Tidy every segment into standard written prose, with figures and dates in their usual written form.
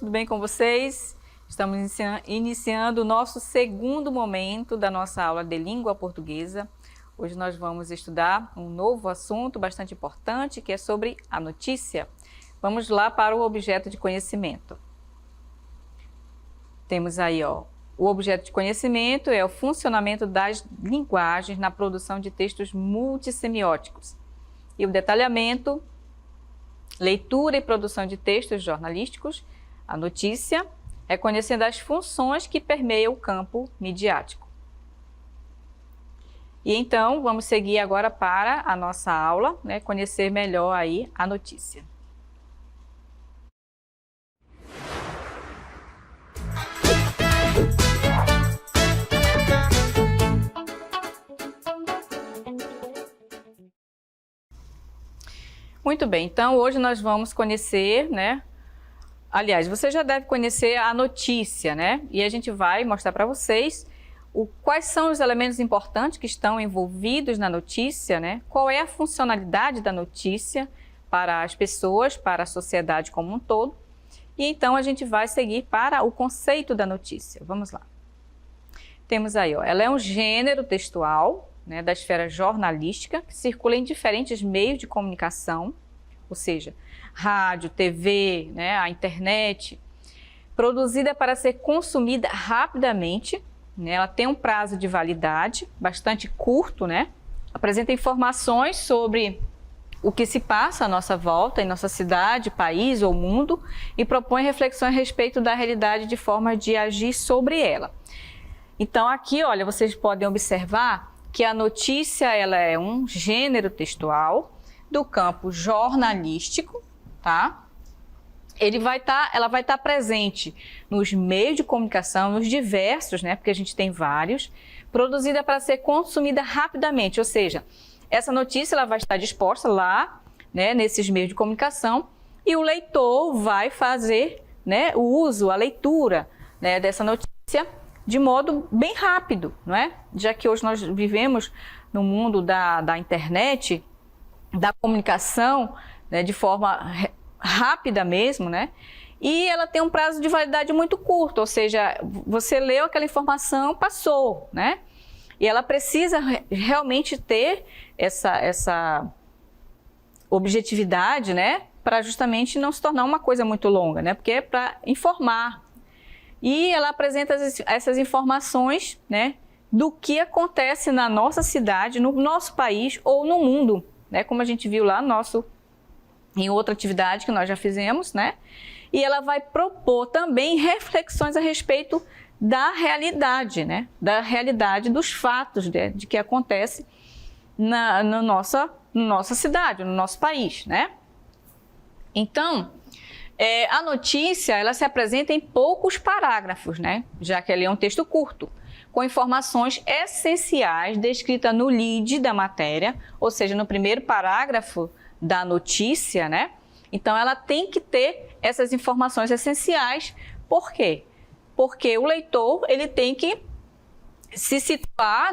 tudo bem com vocês? Estamos iniciando o nosso segundo momento da nossa aula de língua portuguesa. Hoje nós vamos estudar um novo assunto bastante importante, que é sobre a notícia. Vamos lá para o objeto de conhecimento. Temos aí, o objeto de conhecimento é o funcionamento das linguagens na produção de textos multissemióticos. E o detalhamento, leitura e produção de textos jornalísticos, a notícia, é conhecendo as funções que permeiam o campo midiático. E então, vamos seguir agora para a nossa aula, conhecer melhor aí a notícia. Muito bem, então hoje nós vamos conhecer, aliás, você já deve conhecer a notícia, E a gente vai mostrar para vocês quais são os elementos importantes que estão envolvidos na notícia, Qual é a funcionalidade da notícia para as pessoas, para a sociedade como um todo. E então a gente vai seguir para o conceito da notícia. Vamos lá. Temos aí, ela é um gênero textual, da esfera jornalística, que circula em diferentes meios de comunicação, ou seja, rádio, TV, a internet, produzida para ser consumida rapidamente, ela tem um prazo de validade bastante curto, apresenta informações sobre o que se passa à nossa volta, em nossa cidade, país ou mundo, e propõe reflexões a respeito da realidade de forma de agir sobre ela. Então aqui, vocês podem observar que a notícia ela é um gênero textual do campo jornalístico, tá? Ela vai estar presente nos meios de comunicação, nos diversos, porque a gente tem vários, produzida para ser consumida rapidamente, ou seja, essa notícia ela vai estar disposta lá, nesses meios de comunicação, e o leitor vai fazer, o uso, a leitura, dessa notícia de modo bem rápido, Já que hoje nós vivemos no mundo da internet, da comunicação, de forma rápida mesmo, E ela tem um prazo de validade muito curto, ou seja, você leu aquela informação, passou, E ela precisa realmente ter essa objetividade, para justamente não se tornar uma coisa muito longa, Porque é para informar. E ela apresenta essas informações, do que acontece na nossa cidade, no nosso país ou no mundo, Como a gente viu lá em outra atividade que nós já fizemos, E ela vai propor também reflexões a respeito da realidade, Da realidade dos fatos de que acontece na nossa cidade, no nosso país, Então, a notícia, ela se apresenta em poucos parágrafos, Já que ele é um texto curto, com informações essenciais descritas no lead da matéria, ou seja, no primeiro parágrafo da notícia, Então, ela tem que ter essas informações essenciais. Por quê? Porque o leitor, ele tem que se situar,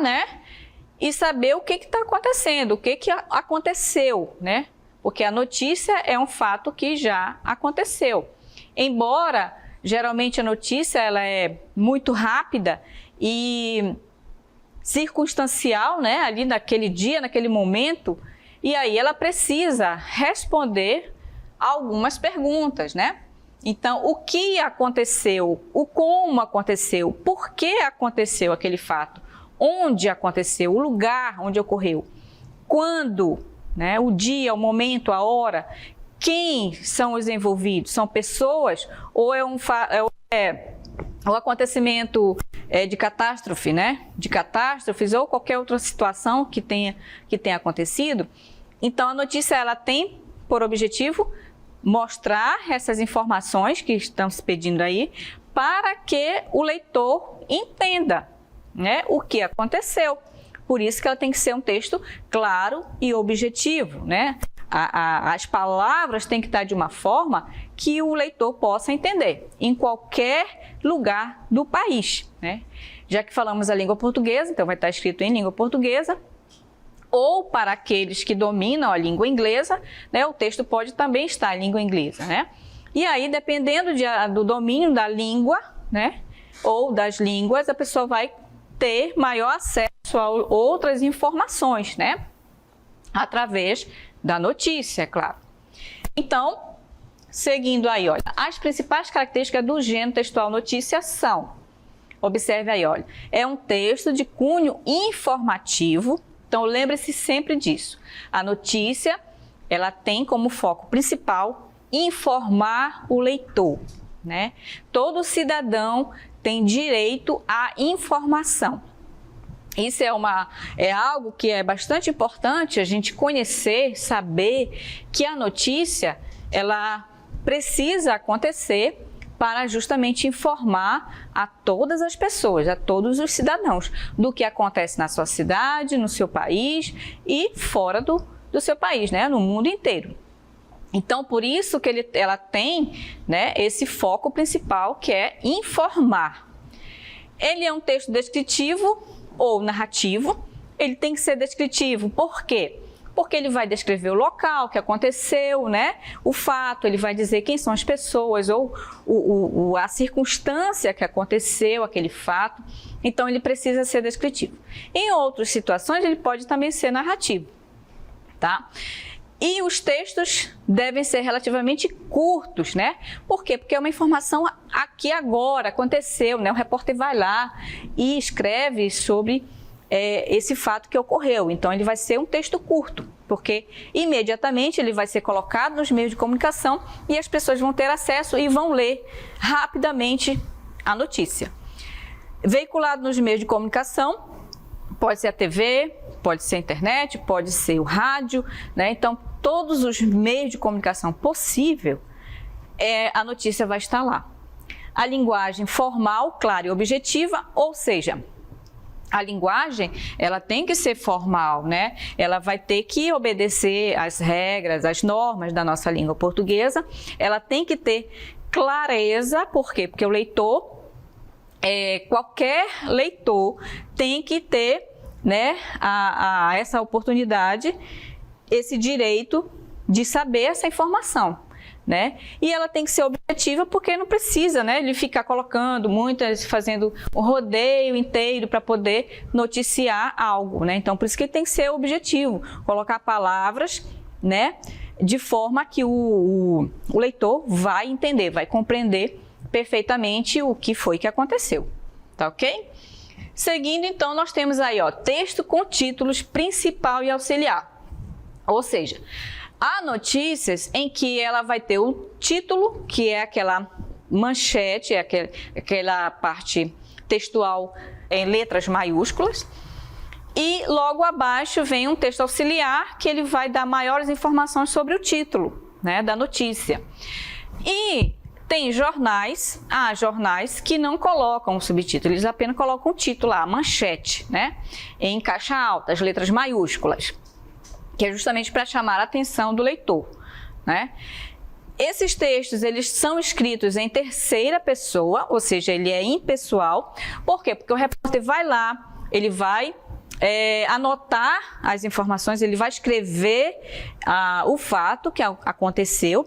E saber o que está acontecendo, o que aconteceu, Porque a notícia é um fato que já aconteceu. Embora, geralmente, a notícia ela é muito rápida e circunstancial, ali naquele dia, naquele momento, e aí ela precisa responder algumas perguntas, Então, o que aconteceu, o como aconteceu, por que aconteceu aquele fato, onde aconteceu, o lugar onde ocorreu, quando, o dia, o momento, a hora, quem são os envolvidos, são pessoas ou é o acontecimento de catástrofe, de catástrofes ou qualquer outra situação que tenha acontecido. Então, a notícia ela tem por objetivo mostrar essas informações que estão se pedindo aí para que o leitor entenda, o que aconteceu. Por isso que ela tem que ser um texto claro e objetivo, As palavras têm que estar de uma forma que o leitor possa entender, em qualquer lugar do país, Já que falamos a língua portuguesa, então vai estar escrito em língua portuguesa, ou para aqueles que dominam a língua inglesa, o texto pode também estar em língua inglesa, E aí, dependendo do domínio da língua, né, ou das línguas, a pessoa vai ter maior acesso a outras informações, né, através da notícia, é claro. Então, seguindo aí, olha, as principais características do gênero textual notícia são, observe aí, olha, é um texto de cunho informativo, então lembre-se sempre disso. A notícia, ela tem como foco principal informar o leitor, né? Todo cidadão tem direito à informação. Isso é algo que é bastante importante a gente conhecer, saber que a notícia, ela precisa acontecer para justamente informar a todas as pessoas, a todos os cidadãos, do que acontece na sua cidade, no seu país e fora do seu país, né? No mundo inteiro. Então, por isso que ela tem, né, esse foco principal, que é informar. Ele é um texto descritivo ou narrativo. Ele tem que ser descritivo. Por quê? Porque ele vai descrever o local que aconteceu, né? O fato, ele vai dizer quem são as pessoas ou a circunstância que aconteceu aquele fato. Então, ele precisa ser descritivo. Em outras situações, ele pode também ser narrativo, tá? E os textos devem ser relativamente curtos, né? Por quê? Porque é uma informação aqui agora, aconteceu, né? O repórter vai lá e escreve sobre esse fato que ocorreu. Então, ele vai ser um texto curto, porque imediatamente ele vai ser colocado nos meios de comunicação e as pessoas vão ter acesso e vão ler rapidamente a notícia. Veiculado nos meios de comunicação, pode ser a TV, pode ser a internet, pode ser o rádio, né? Então, todos os meios de comunicação possível, a notícia vai estar lá. A linguagem formal, clara e objetiva, ou seja, a linguagem, ela tem que ser formal, né? Ela vai ter que obedecer às regras, às normas da nossa língua portuguesa. Ela tem que ter clareza, por quê? Porque o leitor, qualquer leitor tem que ter, né, essa oportunidade, esse direito de saber essa informação, né? E ela tem que ser objetiva, porque não precisa, né, ele ficar colocando fazendo um rodeio inteiro para poder noticiar algo, né? Então, por isso que tem que ser objetivo, colocar palavras, né, de forma que o leitor vai entender, vai compreender perfeitamente o que foi que aconteceu, tá ok? Seguindo, então, nós temos aí, ó, texto com títulos principal e auxiliar. Ou seja, há notícias em que ela vai ter o título, que é aquela manchete, aquela parte textual em letras maiúsculas, e logo abaixo vem um texto auxiliar que ele vai dar maiores informações sobre o título, né, da notícia. E tem jornais que não colocam o subtítulo, eles apenas colocam o título lá, a manchete, né, em caixa alta, as letras maiúsculas, que é justamente para chamar a atenção do leitor, né? Esses textos, eles são escritos em terceira pessoa, ou seja, ele é impessoal. Por quê? Porque o repórter vai lá, ele vai anotar as informações, ele vai escrever o fato que aconteceu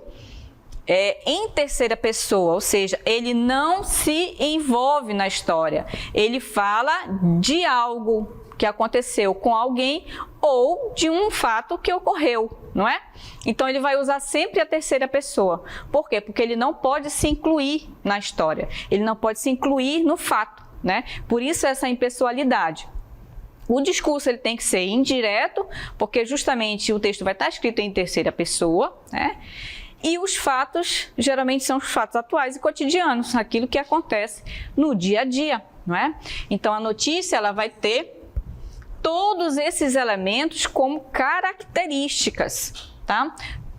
em terceira pessoa, ou seja, ele não se envolve na história, ele fala de algo que aconteceu com alguém ou de um fato que ocorreu, não é? Então, ele vai usar sempre a terceira pessoa. Por quê? Porque ele não pode se incluir na história, ele não pode se incluir no fato, né? Por isso, essa impessoalidade. O discurso ele tem que ser indireto, porque justamente o texto vai estar escrito em terceira pessoa, né? E os fatos, geralmente, são os fatos atuais e cotidianos, aquilo que acontece no dia a dia, não é? Então, a notícia, ela vai ter todos esses elementos como características, tá?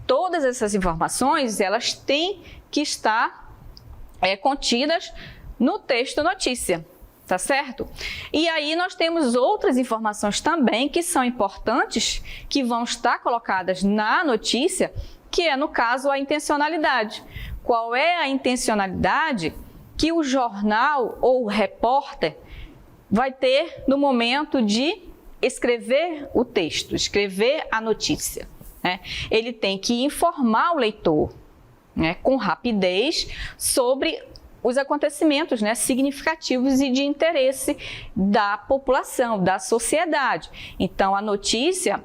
Todas essas informações, elas têm que estar contidas no texto notícia, tá certo? E aí nós temos outras informações também que são importantes, que vão estar colocadas na notícia, que é, no caso, a intencionalidade. Qual é a intencionalidade que o jornal ou o repórter vai ter no momento de escrever o texto, escrever a notícia, né? Ele tem que informar o leitor, né, com rapidez sobre os acontecimentos, né, significativos e de interesse da população, da sociedade. Então, a notícia,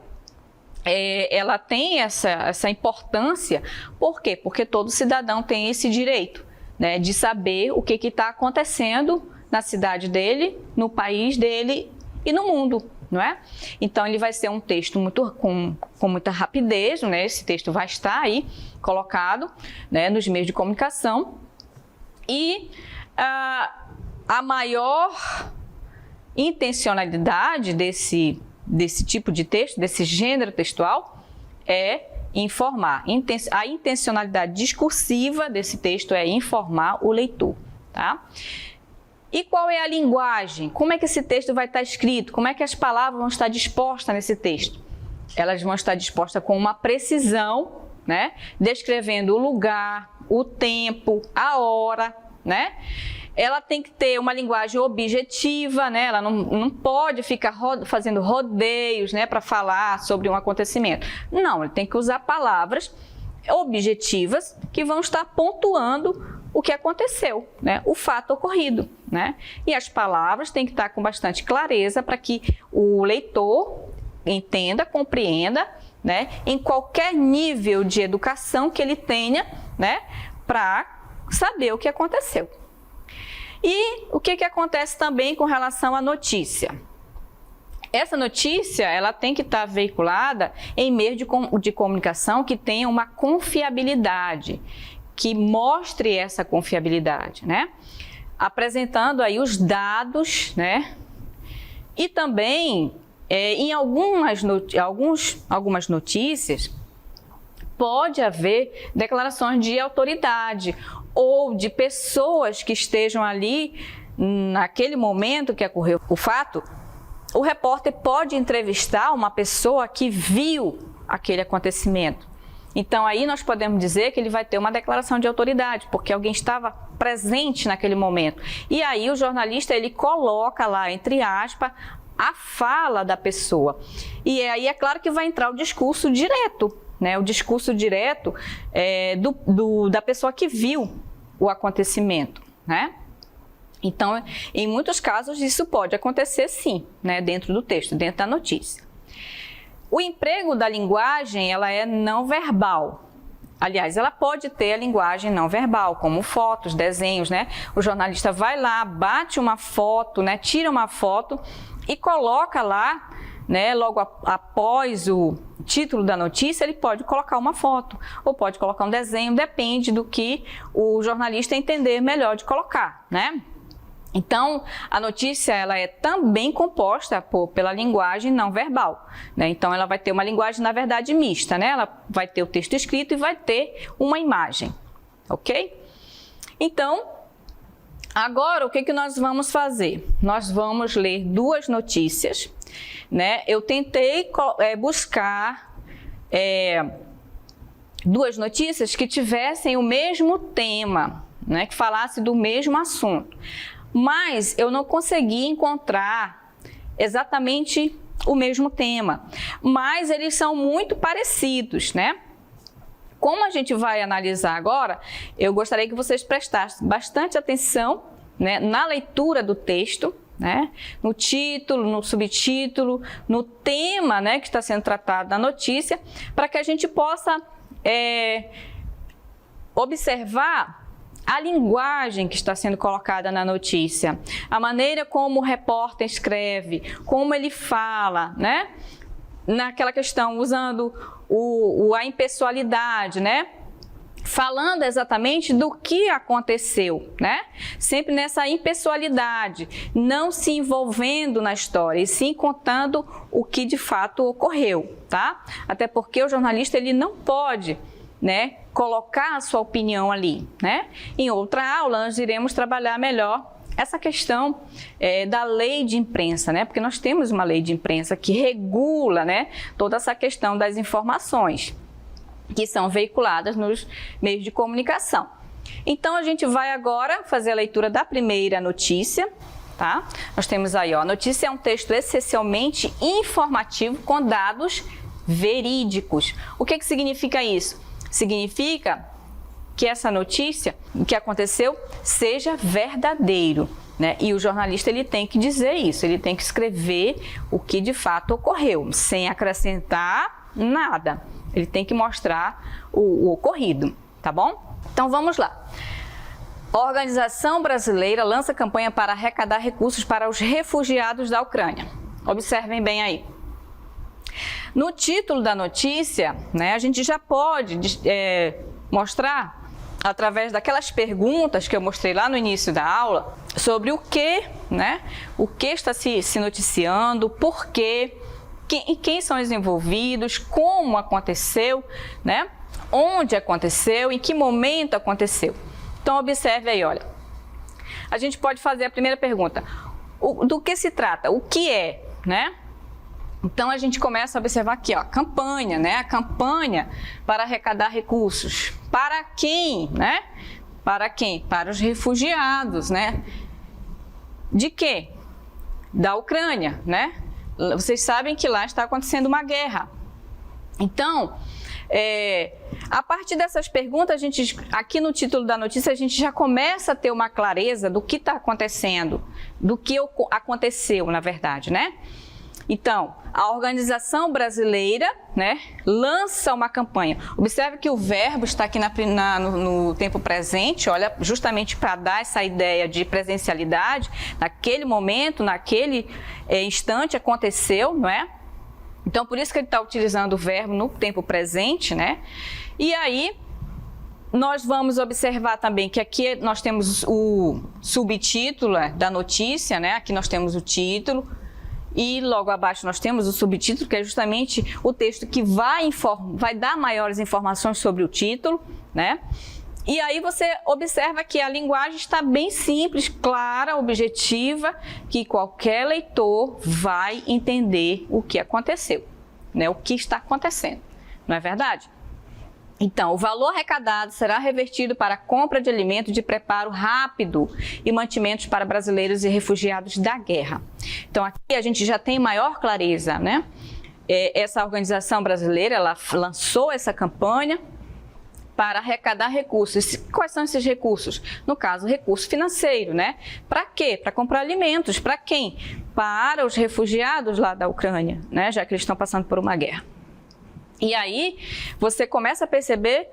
ela tem essa importância. Por quê? Porque todo cidadão tem esse direito, né, de saber o que está acontecendo na cidade dele, no país dele e no mundo, não é? Então, ele vai ser um texto com muita rapidez, né? Esse texto vai estar aí colocado, né, nos meios de comunicação. E a maior intencionalidade desse tipo de texto, desse gênero textual, é informar. A intencionalidade discursiva desse texto é informar o leitor, tá? E qual é a linguagem? Como é que esse texto vai estar escrito? Como é que as palavras vão estar dispostas nesse texto? Elas vão estar dispostas com uma precisão, né? Descrevendo o lugar, o tempo, a hora, né? Ela tem que ter uma linguagem objetiva, né? Ela não pode ficar fazendo rodeios, né, para falar sobre um acontecimento. Não, ele tem que usar palavras objetivas que vão estar pontuando o que aconteceu, né? O fato ocorrido, né? E as palavras têm que estar com bastante clareza para que o leitor entenda, compreenda, né? Em qualquer nível de educação que ele tenha, né? Para saber o que aconteceu. E o que acontece também com relação à notícia? Essa notícia, ela tem que estar veiculada em meio de comunicação que tenha uma confiabilidade, que mostre essa confiabilidade, né? Apresentando aí os dados, né? E também, em algumas notícias, pode haver declarações de autoridade ou de pessoas que estejam ali naquele momento que ocorreu o fato. O repórter pode entrevistar uma pessoa que viu aquele acontecimento. Então, aí nós podemos dizer que ele vai ter uma declaração de autoridade, porque alguém estava presente naquele momento. E aí o jornalista, ele coloca lá, entre aspas, a fala da pessoa. E aí é claro que vai entrar o discurso direto, né? O discurso direto da pessoa que viu o acontecimento, né? Então, em muitos casos, isso pode acontecer sim, né? Dentro do texto, dentro da notícia. O emprego da linguagem, ela é não verbal. Aliás, ela pode ter a linguagem não verbal, como fotos, desenhos, né? O jornalista vai lá, bate uma foto, né? Tira uma foto e coloca lá, né? Logo após o título da notícia, ele pode colocar uma foto ou pode colocar um desenho, depende do que o jornalista entender melhor de colocar, né? Então, a notícia, ela é também composta pela linguagem não verbal, né? Então, ela vai ter uma linguagem, na verdade, mista, né? Ela vai ter o texto escrito e vai ter uma imagem, ok? Então, agora, o que nós vamos fazer? Nós vamos ler duas notícias, né? Eu tentei buscar duas notícias que tivessem o mesmo tema, né? Que falasse do mesmo assunto. Mas eu não consegui encontrar exatamente o mesmo tema, mas eles são muito parecidos, né? Como a gente vai analisar agora, eu gostaria que vocês prestassem bastante atenção, né, na leitura do texto, né, no título, no subtítulo, no tema, né, que está sendo tratado na notícia, para que a gente possa observar a linguagem que está sendo colocada na notícia, a maneira como o repórter escreve, como ele fala, né? Naquela questão, usando a impessoalidade, né? Falando exatamente do que aconteceu, né? Sempre nessa impessoalidade, não se envolvendo na história, e sim contando o que de fato ocorreu, tá? Até porque o jornalista, ele não pode, né, colocar a sua opinião ali, né? Em outra aula, nós iremos trabalhar melhor essa questão da lei de imprensa, né? Porque nós temos uma lei de imprensa que regula, né, toda essa questão das informações que são veiculadas nos meios de comunicação. Então, a gente vai agora fazer a leitura da primeira notícia, tá? Nós temos aí, ó, a notícia é um texto essencialmente informativo com dados verídicos. O que significa isso? Significa que essa notícia, o que aconteceu, seja verdadeiro, né? E o jornalista ele tem que dizer isso, ele tem que escrever o que de fato ocorreu, sem acrescentar nada. Ele tem que mostrar o ocorrido, tá bom? Então vamos lá. A Organização Brasileira lança campanha para arrecadar recursos para os refugiados da Ucrânia. Observem bem aí. No título da notícia, né, a gente já pode mostrar, através daquelas perguntas que eu mostrei lá no início da aula, sobre o que, né, o que está se noticiando, por quê, quem são os envolvidos, como aconteceu, né, onde aconteceu, em que momento aconteceu. Então, observe aí, olha. A gente pode fazer a primeira pergunta. Do que se trata? O que é, né? Então, a gente começa a observar aqui, ó, campanha, né? A campanha para arrecadar recursos. Para quem, né? Para quem? Para os refugiados, né? De quê? Da Ucrânia, né? Vocês sabem que lá está acontecendo uma guerra. Então, a partir dessas perguntas, aqui no título da notícia, a gente já começa a ter uma clareza do que está acontecendo, do que aconteceu, na verdade, né? Então, a Organização Brasileira, né, lança uma campanha. Observe que o verbo está aqui no tempo presente, olha, justamente para dar essa ideia de presencialidade. Naquele momento, naquele instante aconteceu, não é? Então, por isso que ele está utilizando o verbo no tempo presente, né? E aí, nós vamos observar também que aqui nós temos o subtítulo da notícia, né? Aqui nós temos o título. E logo abaixo nós temos o subtítulo, que é justamente o texto que vai dar maiores informações sobre o título, né? E aí você observa que a linguagem está bem simples, clara, objetiva, que qualquer leitor vai entender o que aconteceu, né? O que está acontecendo, não é verdade? Então, o valor arrecadado será revertido para a compra de alimentos de preparo rápido e mantimentos para brasileiros e refugiados da guerra. Então, aqui a gente já tem maior clareza, né? Essa organização brasileira, ela lançou essa campanha para arrecadar recursos. Quais são esses recursos? No caso, recurso financeiro, né? Para quê? Para comprar alimentos. Para quem? Para os refugiados lá da Ucrânia, né? Já que eles estão passando por uma guerra. E aí, você começa a perceber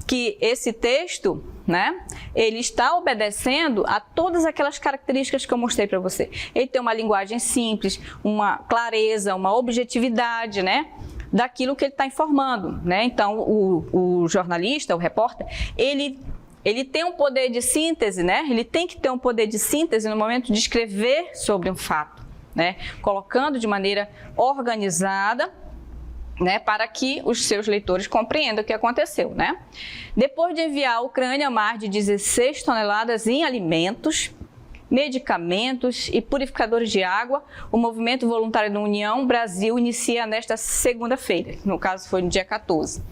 que esse texto, né, ele está obedecendo a todas aquelas características que eu mostrei para você. Ele tem uma linguagem simples, uma clareza, uma objetividade, né, daquilo que ele está informando, né? Então, o jornalista, o repórter, ele tem um poder de síntese, né? Ele tem que ter um poder de síntese no momento de escrever sobre um fato, né? Colocando de maneira organizada, né, para que os seus leitores compreendam o que aconteceu, né? Depois de enviar à Ucrânia mais de 16 toneladas em alimentos, medicamentos e purificadores de água, o Movimento Voluntário da União Brasil inicia nesta segunda-feira, no caso foi no dia 14,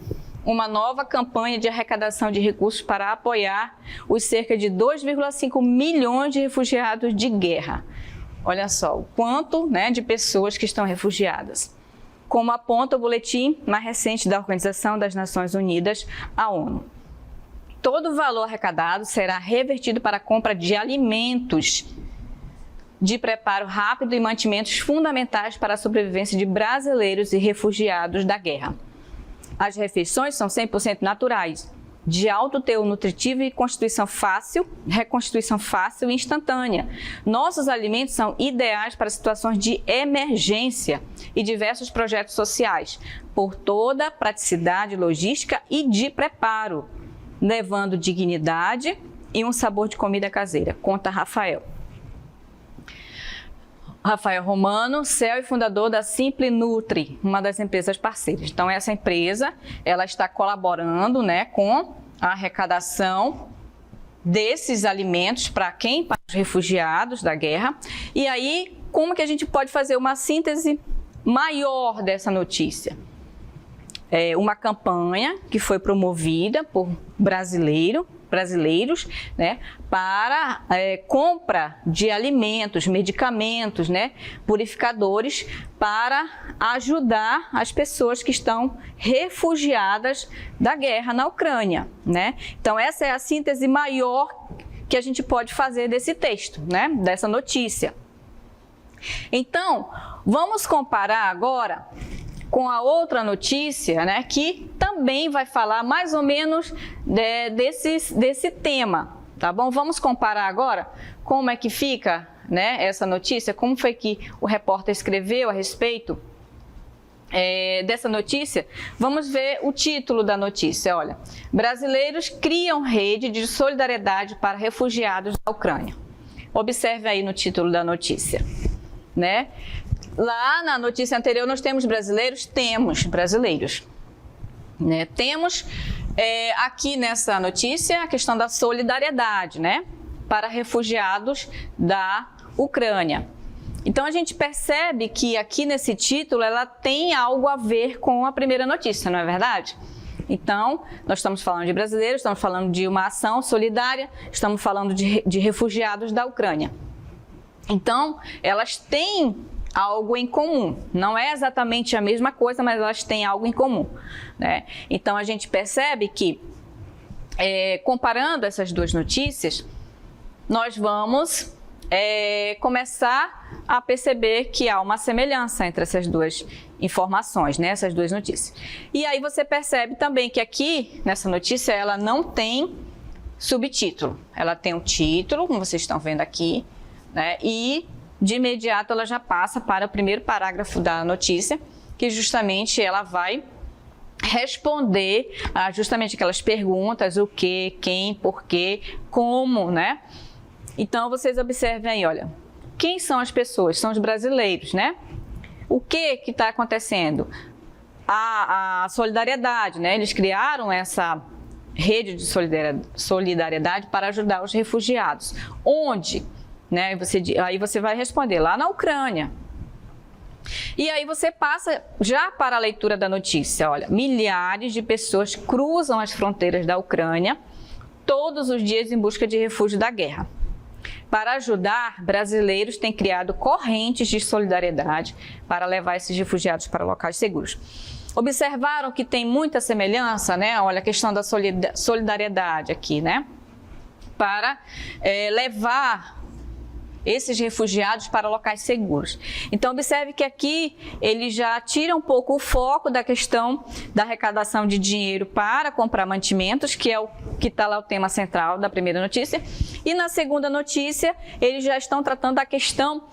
uma nova campanha de arrecadação de recursos para apoiar os cerca de 2,5 milhões de refugiados de guerra. Olha só, o quanto, né, de pessoas que estão refugiadas. Como aponta o boletim mais recente da Organização das Nações Unidas, a ONU. Todo o valor arrecadado será revertido para a compra de alimentos de preparo rápido e mantimentos fundamentais para a sobrevivência de brasileiros e refugiados da guerra. As refeições são 100% naturais, de alto teor nutritivo e reconstituição fácil e instantânea. Nossos alimentos são ideais para situações de emergência e diversos projetos sociais, por toda a praticidade logística e de preparo, levando dignidade e um sabor de comida caseira, conta Rafael Romano, CEO e fundador da Simple Nutri, uma das empresas parceiras. Então, essa empresa, ela está colaborando, né, com a arrecadação desses alimentos para quem? Para os refugiados da guerra. E aí, como que a gente pode fazer uma síntese maior dessa notícia? É uma campanha que foi promovida por brasileiro brasileiros, né, para compra de alimentos, medicamentos, né, purificadores, para ajudar as pessoas que estão refugiadas da guerra na Ucrânia, né? Então essa é a síntese maior que a gente pode fazer desse texto, né, dessa notícia. Então, vamos comparar agora com a outra notícia, né, que também vai falar mais ou menos desse tema, tá bom? Vamos comparar agora como é que fica, né, essa notícia, como foi que o repórter escreveu a respeito dessa notícia. Vamos ver o título da notícia, olha. Brasileiros criam rede de solidariedade para refugiados da Ucrânia. Observe aí no título da notícia, né? Lá na notícia anterior nós temos brasileiros? Temos brasileiros, né? Temos aqui nessa notícia a questão da solidariedade, né, para refugiados da Ucrânia. Então a gente percebe que aqui nesse título ela tem algo a ver com a primeira notícia, não é verdade? Então, nós estamos falando de brasileiros, estamos falando de uma ação solidária, estamos falando de refugiados da Ucrânia. Então, elas têm algo em comum. Não é exatamente a mesma coisa, mas elas têm algo em comum, né? Então, a gente percebe que, comparando essas duas notícias, nós vamos começar a perceber que há uma semelhança entre essas duas informações, né? Essas duas notícias. E aí você percebe também que aqui, nessa notícia, ela não tem subtítulo. Ela tem um título, como vocês estão vendo aqui, né? E de imediato ela já passa para o primeiro parágrafo da notícia, que justamente ela vai responder a justamente aquelas perguntas: o que, quem, porquê, como, né? Então vocês observem aí, olha, quem são as pessoas? São os brasileiros, né? O que está acontecendo? A solidariedade, né? Eles criaram essa rede de solidariedade para ajudar os refugiados. Onde? Né? Aí você vai responder, lá na Ucrânia. E aí você passa já para a leitura da notícia, olha, milhares de pessoas cruzam as fronteiras da Ucrânia todos os dias em busca de refúgio da guerra. Para ajudar, brasileiros têm criado correntes de solidariedade para levar esses refugiados para locais seguros. Observaram que tem muita semelhança, né? Olha a questão da solidariedade aqui, né? Para levar esses refugiados para locais seguros. Então, observe que aqui ele já tira um pouco o foco da questão da arrecadação de dinheiro para comprar mantimentos, que é o que está lá o tema central da primeira notícia. E na segunda notícia, eles já estão tratando da questão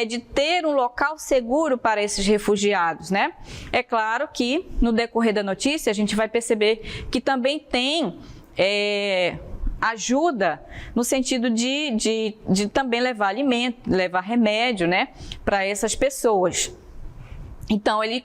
de ter um local seguro para esses refugiados, né? É claro que no decorrer da notícia a gente vai perceber que também tem ajuda no sentido de também levar alimento, levar remédio, né, para essas pessoas. Então ele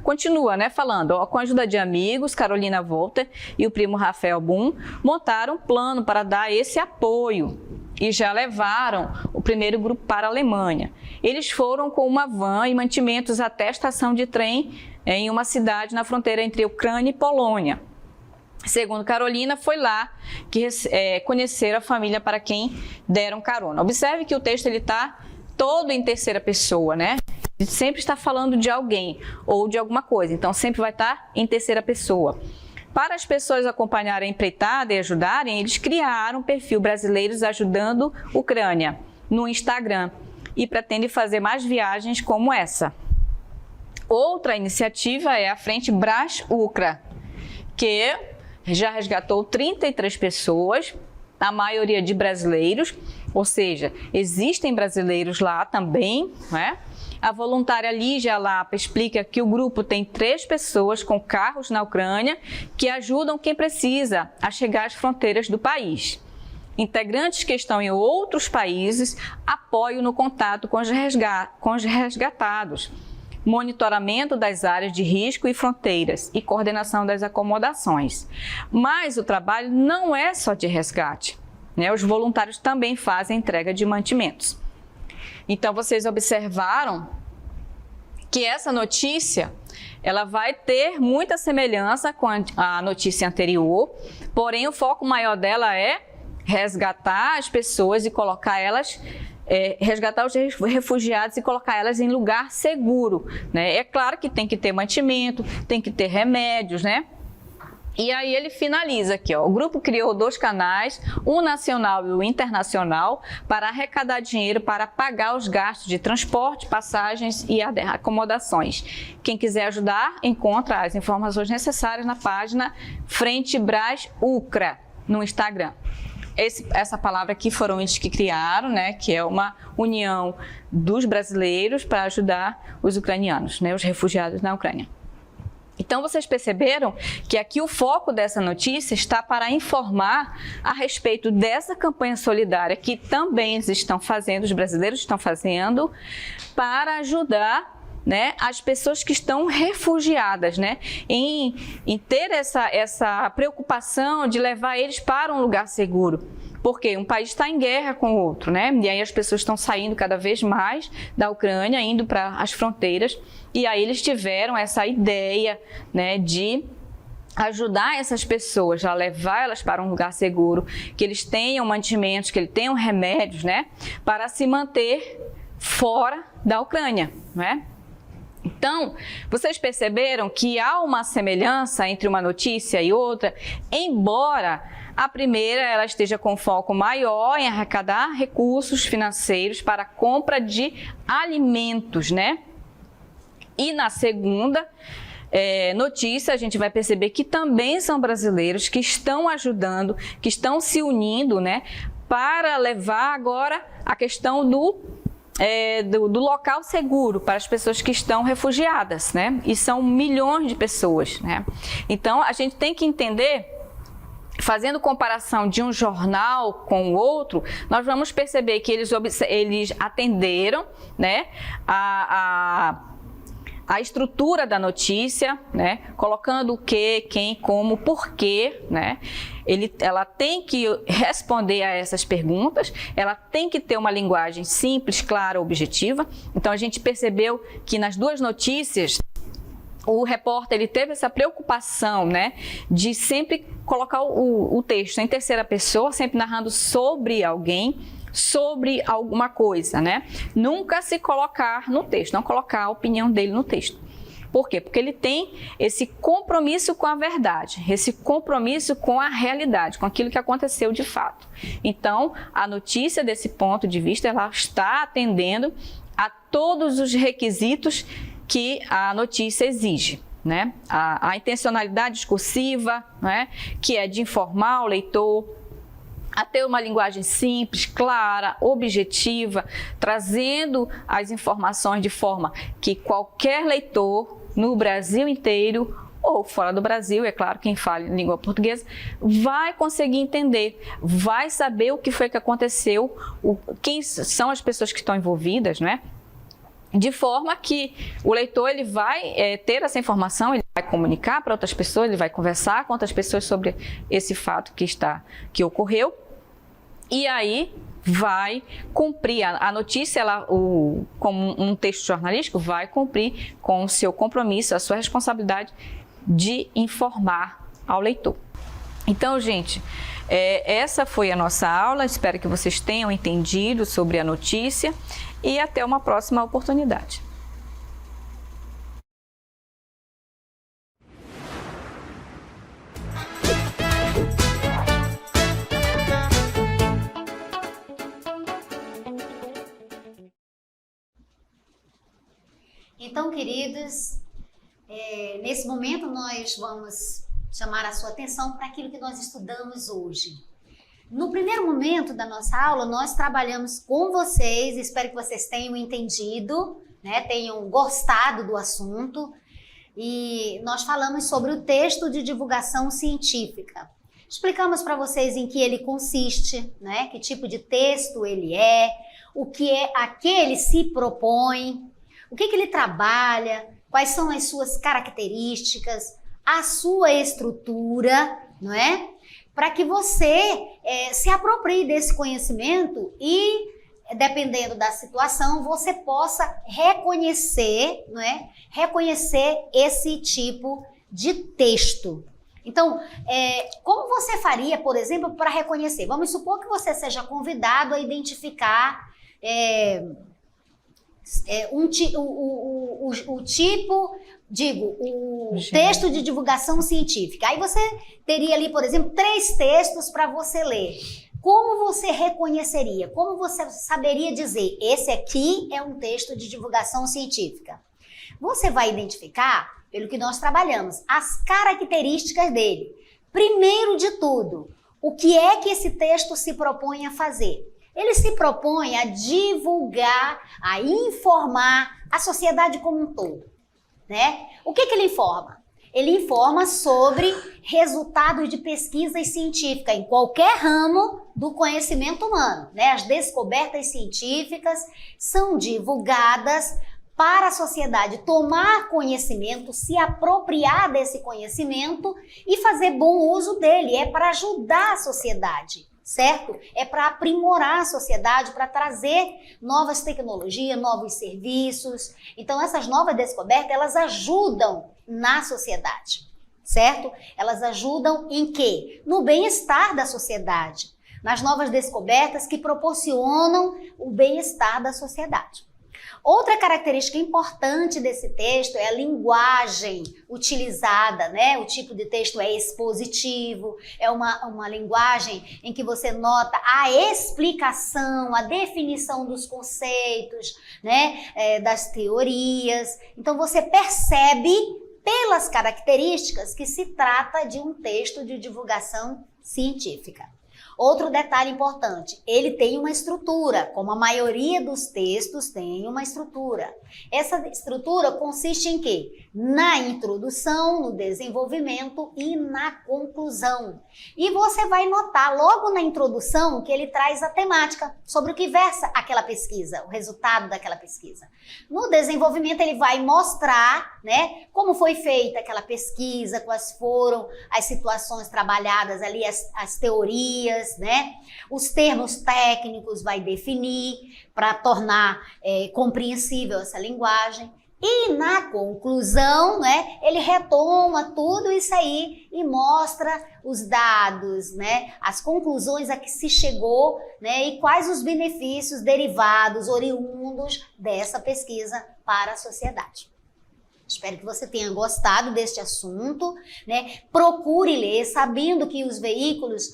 continua, né, falando, ó, com a ajuda de amigos, Carolina Volter e o primo Rafael Boom montaram um plano para dar esse apoio e já levaram o primeiro grupo para a Alemanha. Eles foram com uma van e mantimentos até a estação de trem em uma cidade na fronteira entre Ucrânia e Polônia. Segundo Carolina, foi lá que conheceram a família para quem deram carona. Observe que o texto está todo em terceira pessoa, né? Ele sempre está falando de alguém ou de alguma coisa, então sempre vai estar em terceira pessoa. Para as pessoas acompanharem a empreitada e ajudarem, eles criaram um perfil Brasileiros Ajudando Ucrânia no Instagram e pretendem fazer mais viagens como essa. Outra iniciativa é a Frente Brás-Ucra, que já resgatou 33 pessoas, a maioria de brasileiros, ou seja, existem brasileiros lá também, né? A voluntária Lígia Lapa explica que o grupo tem 3 pessoas com carros na Ucrânia que ajudam quem precisa a chegar às fronteiras do país. Integrantes que estão em outros países apoiam no contato com os resgatados, monitoramento das áreas de risco e fronteiras e coordenação das acomodações. Mas o trabalho não é só de resgate, né? Os voluntários também fazem entrega de mantimentos. Então, vocês observaram que essa notícia, ela vai ter muita semelhança com a notícia anterior, porém o foco maior dela é resgatar as pessoas e colocar elas, resgatar os refugiados e colocar elas em lugar seguro, né? É claro que tem que ter mantimento, tem que ter remédios, né? E aí ele finaliza aqui, ó, o grupo criou 2 canais, um nacional e o internacional, para arrecadar dinheiro para pagar os gastos de transporte, passagens e acomodações. Quem quiser ajudar, encontra as informações necessárias na página Frente Brás Ucra, no Instagram. Essa palavra aqui foram eles que criaram, né, que é uma união dos brasileiros para ajudar os ucranianos, né, os refugiados na Ucrânia. Então, vocês perceberam que aqui o foco dessa notícia está para informar a respeito dessa campanha solidária que também eles estão fazendo, os brasileiros estão fazendo, para ajudar, né, as pessoas que estão refugiadas, né, em ter essa preocupação de levar eles para um lugar seguro. Porque um país está em guerra com o outro, né? E aí as pessoas estão saindo cada vez mais da Ucrânia, indo para as fronteiras. E aí eles tiveram essa ideia, né, de ajudar essas pessoas a levar elas para um lugar seguro, que eles tenham mantimentos, que eles tenham remédios, né, para se manter fora da Ucrânia, né? Então, vocês perceberam que há uma semelhança entre uma notícia e outra, embora a primeira ela esteja com foco maior em arrecadar recursos financeiros para a compra de alimentos, né? E na segunda notícia, a gente vai perceber que também são brasileiros que estão ajudando, que estão se unindo, né, para levar agora a questão do local seguro para as pessoas que estão refugiadas, né? E são milhões de pessoas, né? Então, a gente tem que entender, fazendo comparação de um jornal com o outro, nós vamos perceber que eles atenderam, né, a estrutura da notícia, né, colocando o que, quem, como, porquê, né? Ela tem que responder a essas perguntas, ela tem que ter uma linguagem simples, clara, objetiva. Então a gente percebeu que nas 2 notícias o repórter ele teve essa preocupação, né, de sempre colocar o texto em terceira pessoa, sempre narrando sobre alguém, sobre alguma coisa, né? Nunca se colocar no texto, não colocar a opinião dele no texto. Por quê? Porque ele tem esse compromisso com a verdade, esse compromisso com a realidade, com aquilo que aconteceu de fato. Então, a notícia desse ponto de vista, ela está atendendo a todos os requisitos que a notícia exige, né? A intencionalidade discursiva, né, que é de informar o leitor, a ter uma linguagem simples, clara, objetiva, trazendo as informações de forma que qualquer leitor no Brasil inteiro ou fora do Brasil, é claro, quem fala em língua portuguesa, vai conseguir entender, vai saber o que foi que aconteceu, quem são as pessoas que estão envolvidas, né? De forma que o leitor ele vai ter essa informação, ele vai comunicar para outras pessoas, ele vai conversar com outras pessoas sobre esse fato que ocorreu, e aí vai cumprir a notícia, como um texto jornalístico, vai cumprir com o seu compromisso, a sua responsabilidade de informar ao leitor. Então, gente, essa foi a nossa aula, espero que vocês tenham entendido sobre a notícia e até uma próxima oportunidade. Então, queridos, nesse momento nós vamos chamar a sua atenção para aquilo que nós estudamos hoje. No primeiro momento da nossa aula, nós trabalhamos com vocês, espero que vocês tenham entendido, né, tenham gostado do assunto, e nós falamos sobre o texto de divulgação científica. Explicamos para vocês em que ele consiste, né, que tipo de texto ele é, a que ele se propõe, o que ele trabalha, quais são as suas características, a sua estrutura, não é? Para que você se aproprie desse conhecimento e dependendo da situação, você possa reconhecer, não é? Reconhecer esse tipo de texto. Então, como você faria, por exemplo, para reconhecer? Vamos supor que você seja convidado a identificar o texto de divulgação científica. Aí você teria ali, por exemplo, 3 textos para você ler. Como você reconheceria? Como você saberia dizer, esse aqui é um texto de divulgação científica? Você vai identificar, pelo que nós trabalhamos, as características dele. Primeiro de tudo, o que é que esse texto se propõe a fazer? Ele se propõe a divulgar, a informar a sociedade como um todo, né? O que ele informa? Ele informa sobre resultados de pesquisas científicas em qualquer ramo do conhecimento humano, né? As descobertas científicas são divulgadas para a sociedade tomar conhecimento, se apropriar desse conhecimento e fazer bom uso dele. É para ajudar a sociedade, certo? É para aprimorar a sociedade, para trazer novas tecnologias, novos serviços. Então, essas novas descobertas, elas ajudam na sociedade, certo? Elas ajudam em quê? No bem-estar da sociedade, nas novas descobertas que proporcionam o bem-estar da sociedade. Outra característica importante desse texto é a linguagem utilizada, né? O tipo de texto é expositivo, é uma linguagem em que você nota a explicação, a definição dos conceitos, né? Das teorias. Então você percebe pelas características que se trata de um texto de divulgação científica. Outro detalhe importante, ele tem uma estrutura, como a maioria dos textos tem uma estrutura. Essa estrutura consiste em quê? Na introdução, no desenvolvimento e na conclusão. E você vai notar logo na introdução que ele traz a temática, sobre o que versa aquela pesquisa, o resultado daquela pesquisa. No desenvolvimento ele vai mostrar, né, como foi feita aquela pesquisa, quais foram as situações trabalhadas ali, as teorias, né? Os termos técnicos vai definir para tornar compreensível essa linguagem. E na conclusão, né, ele retoma tudo isso aí e mostra os dados, né, as conclusões a que se chegou, né, e quais os benefícios derivados, oriundos dessa pesquisa para a sociedade. Espero que você tenha gostado deste assunto, né? Procure ler, sabendo que os veículos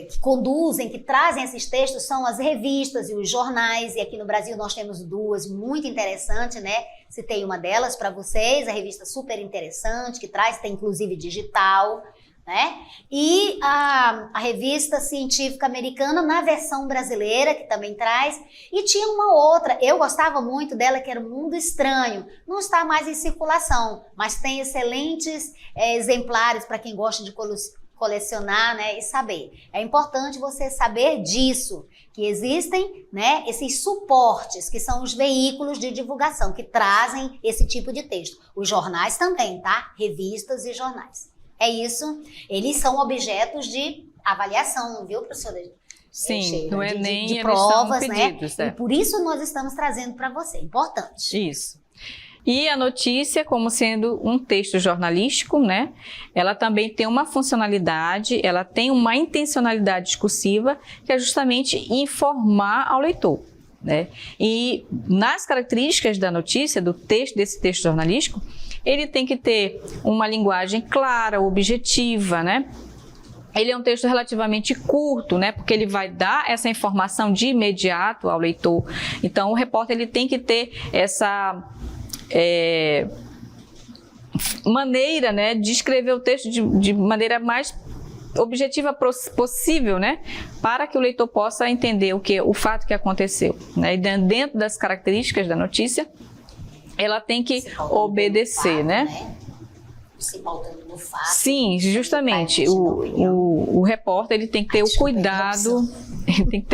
que conduzem, que trazem esses textos são as revistas e os jornais, e aqui no Brasil nós temos 2 muito interessantes, né? Citei uma delas para vocês, a revista super interessante, que tem inclusive digital, né? E a revista científica americana na versão brasileira, que também traz, e tinha uma outra, eu gostava muito dela, que era o Mundo Estranho, não está mais em circulação, mas tem excelentes exemplares para quem gosta de colecionar, né, e saber. É importante você saber disso, que existem, né, esses suportes, que são os veículos de divulgação, que trazem esse tipo de texto. Os jornais também, tá? Revistas e jornais. É isso. Eles são objetos de avaliação, viu, professora? Sim, no Enem de eles provas, são pedidos, né? E por isso nós estamos trazendo para você. Importante. Isso. E a notícia, como sendo um texto jornalístico, né? Ela também tem uma funcionalidade, ela tem uma intencionalidade discursiva, que é justamente informar ao leitor, né? E nas características da notícia, desse texto jornalístico, ele tem que ter uma linguagem clara, objetiva, né? Ele é um texto relativamente curto, né? Porque ele vai dar essa informação de imediato ao leitor. Então, o repórter ele tem que ter essa maneira, né, de escrever o texto de maneira mais objetiva possível, né, para que o leitor possa entender o fato que aconteceu, né? E dentro das características da notícia, ela tem que obedecer, né? Se pautando no fato. Sim, justamente. O repórter ele tem que ter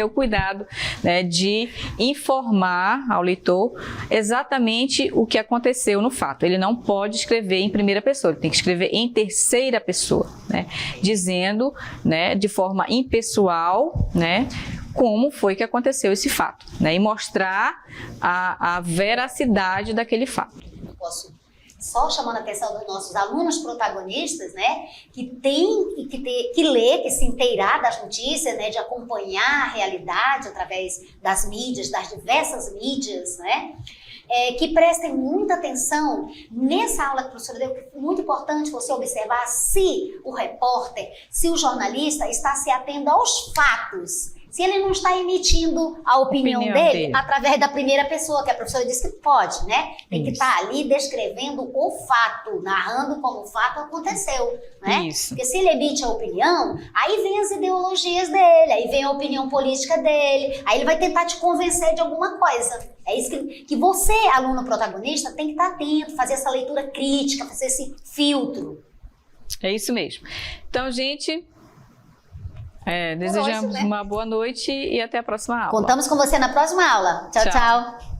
o cuidado, né, de informar ao leitor exatamente o que aconteceu no fato. Ele não pode escrever em primeira pessoa, ele tem que escrever em terceira pessoa, né, dizendo, né, de forma impessoal, né, como foi que aconteceu esse fato, né? E mostrar a veracidade daquele fato. Posso só chamando a atenção dos nossos alunos protagonistas, né, que tem que ler, que se inteirar das notícias, né, de acompanhar a realidade através das mídias, das diversas mídias, né, que prestem muita atenção nessa aula que a professora deu, que é muito importante você observar se o repórter, se o jornalista está se atendo aos fatos. Se ele não está emitindo a opinião dele através da primeira pessoa, que a professora disse que pode, né? Tem que estar ali descrevendo o fato, narrando como o fato aconteceu, né? Isso. Porque se ele emite a opinião, aí vem as ideologias dele, aí vem a opinião política dele, aí ele vai tentar te convencer de alguma coisa. É isso que você, aluno protagonista, tem que estar atento, fazer essa leitura crítica, fazer esse filtro. É isso mesmo. Então, gente... desejamos uma boa noite e até a próxima aula. Contamos com você na próxima aula. Tchau, tchau.